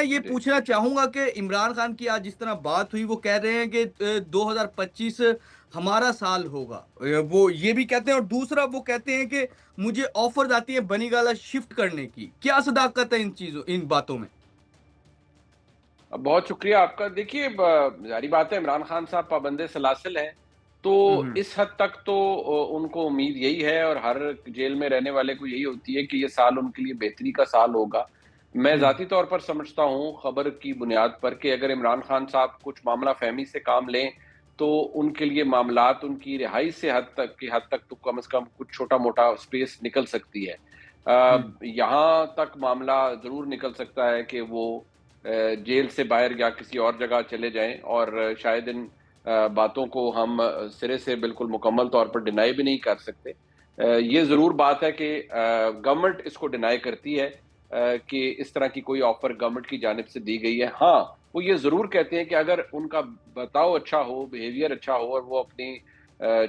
میں یہ جی پوچھنا چاہوں گا کہ عمران خان کی آج جس طرح بات ہوئی، وہ کہہ رہے ہیں کہ 2025 ہمارا سال ہوگا، وہ یہ بھی کہتے ہیں، اور دوسرا وہ کہتے ہیں کہ مجھے آفرز آتی ہیں بنی گالا شفٹ کرنے کی. کیا صداقت ہے ان چیزوں، ان باتوں میں؟ بہت شکریہ آپ کا. دیکھیے ظاہری بات ہے عمران خان صاحب پابند سلاسل ہیں، تو ہوں اس حد تک تو ان کو امید یہی ہے، اور ہر جیل میں رہنے والے کو یہی ہوتی ہے کہ یہ سال ان کے لیے بہتری کا سال ہوگا. میں ہوں ذاتی طور پر سمجھتا ہوں خبر کی بنیاد پر کہ اگر عمران خان صاحب کچھ معاملہ فہمی سے کام لیں تو ان کے لیے معاملات ان کی رہائی سے حد تک تو کم از کم کچھ چھوٹا موٹا سپیس نکل سکتی ہے. ہوں یہاں تک معاملہ ضرور نکل سکتا ہے کہ وہ جیل سے باہر یا کسی اور جگہ چلے جائیں، اور شاید ان باتوں کو ہم سرے سے بالکل مکمل طور پر ڈینائی بھی نہیں کر سکتے. یہ ضرور بات ہے کہ گورنمنٹ اس کو ڈینائی کرتی ہے کہ اس طرح کی کوئی آفر گورنمنٹ کی جانب سے دی گئی ہے. ہاں، وہ یہ ضرور کہتے ہیں کہ اگر ان کا بتاؤ اچھا ہو، بیہیویئر اچھا ہو، اور وہ اپنی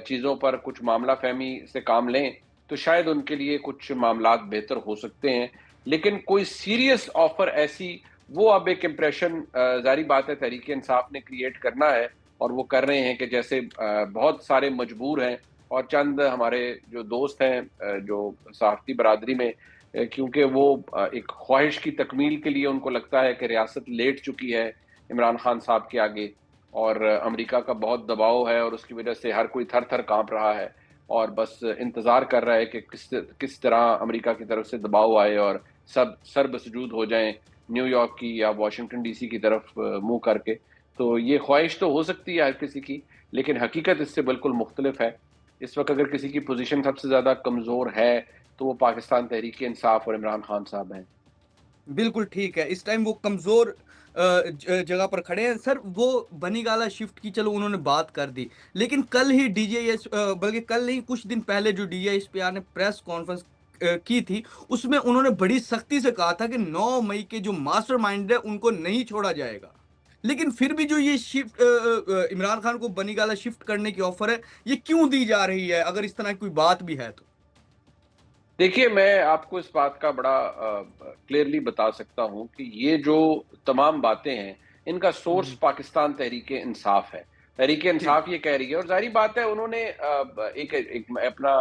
چیزوں پر کچھ معاملہ فہمی سے کام لیں تو شاید ان کے لیے کچھ معاملات بہتر ہو سکتے ہیں. لیکن کوئی سیریس آفر ایسی، وہ اب ایک امپریشن ظاہری بات ہے تحریک انصاف نے کریٹ کرنا ہے، اور وہ کر رہے ہیں کہ جیسے بہت سارے مجبور ہیں، اور چند ہمارے جو دوست ہیں جو صحافتی برادری میں، کیونکہ وہ ایک خواہش کی تکمیل کے لیے ان کو لگتا ہے کہ ریاست لیٹ چکی ہے عمران خان صاحب کے آگے، اور امریکہ کا بہت دباؤ ہے، اور اس کی وجہ سے ہر کوئی تھر تھر کانپ رہا ہے، اور بس انتظار کر رہا ہے کہ کس طرح امریکہ کی طرف سے دباؤ آئے اور سب سر بسجود ہو جائیں نیو یارک کی یا واشنگٹن ڈی سی کی طرف منہ کر کے. تو یہ خواہش تو ہو سکتی ہے ہر کسی کی، لیکن حقیقت اس سے بالکل مختلف ہے. اس وقت اگر کسی کی پوزیشن سب سے زیادہ کمزور ہے تو وہ پاکستان تحریک انصاف اور عمران خان صاحب ہیں. بالکل ٹھیک ہے، اس ٹائم وہ کمزور جگہ پر کھڑے ہیں سر. وہ بنی گالا شفٹ کی چلو انہوں نے بات کر دی، لیکن کل ہی ڈی جے ایس، بلکہ کل نہیں کچھ دن پہلے جو D J S P R نے پریس کانفرنس کی تھی، اس میں انہوں نے بڑی سختی سے کہا تھا کہ 9 مئی کے جو ماسٹر مائنڈ ہے ان کو نہیں چھوڑا جائے گا. لیکن پھر بھی جو یہ شفٹ عمران خان کو بنی گالا شفٹ کرنے کی آفر ہے، یہ کیوں دی جا رہی ہے اگر اس طرح کی کوئی بات بھی ہے تو؟ دیکھیے میں آپ کو اس بات کا بڑا کلیئرلی بتا سکتا ہوں کہ یہ جو تمام باتیں ہیں ان کا ہوں، سورس پاکستان تحریک انصاف ہے. تحریک ٹھیک. انصاف یہ کہہ رہی ہے، اور ظاہری بات ہے انہوں نے ایک اپنا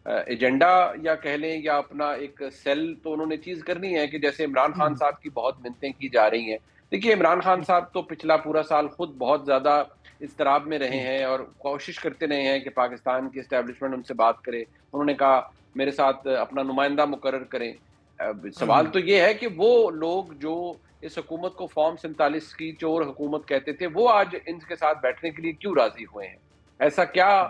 ایجنڈا یا کہہ لیں یا اپنا ایک سیل تو انہوں نے چیز کرنی ہے کہ جیسے عمران خان ہوں، صاحب کی بہت منتیں کی جا رہی ہیں. دیکھیے عمران خان صاحب تو پچھلا پورا سال خود بہت زیادہ اضطراب میں رہے ہوں، ہیں اور کوشش کرتے رہے ہیں کہ پاکستان کی اسٹیبلشمنٹ ان سے بات کرے. انہوں نے کہا میرے ساتھ اپنا نمائندہ مقرر کریں. سوال ہوں، تو یہ ہے کہ وہ لوگ جو اس حکومت کو فارم 47 کی چور حکومت کہتے تھے، وہ آج ان کے ساتھ بیٹھنے کے لیے کیوں راضی ہوئے ہیں؟ ایسا کیا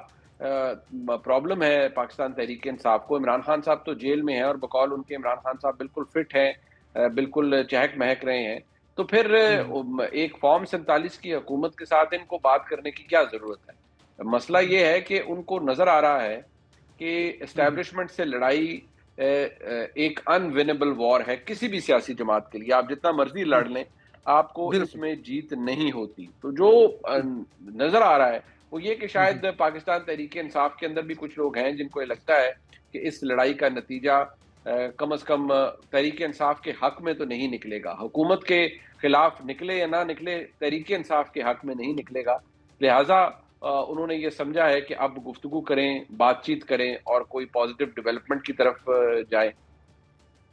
پرابلم ہے پاکستان تحریک انصاف کو؟ عمران خان صاحب تو جیل میں ہیں، اور بقول ان کے عمران خان صاحب بالکل فٹ ہیں، بالکل چہک مہک رہے ہیں. تو پھر ہوں، ایک فارم 47 کی حکومت کے ساتھ ان کو بات کرنے کی کیا ضرورت ہے؟ مسئلہ یہ ہے کہ ان کو نظر آ رہا ہے کہ ہوں، اسٹیبلشمنٹ سے لڑائی ایک ان ونیبل وار ہے کسی بھی سیاسی جماعت کے لیے. آپ جتنا مرضی لڑ ہوں، لیں آپ کو اس بالکل. میں جیت نہیں ہوتی. تو جو نظر آ رہا ہے وہ یہ کہ ہوں، شاید پاکستان تحریک انصاف کے اندر بھی کچھ لوگ ہیں جن کو یہ لگتا ہے کہ اس لڑائی کا نتیجہ کم از کم تحریک انصاف کے حق میں تو نہیں نکلے گا. حکومت کے خلاف نکلے یا نہ نکلے، تحریک انصاف کے حق میں نہیں نکلے گا. لہٰذا انہوں نے یہ سمجھا ہے کہ اب گفتگو کریں، بات چیت کریں، اور کوئی پازیٹیو ڈیولپمنٹ کی طرف جائیں.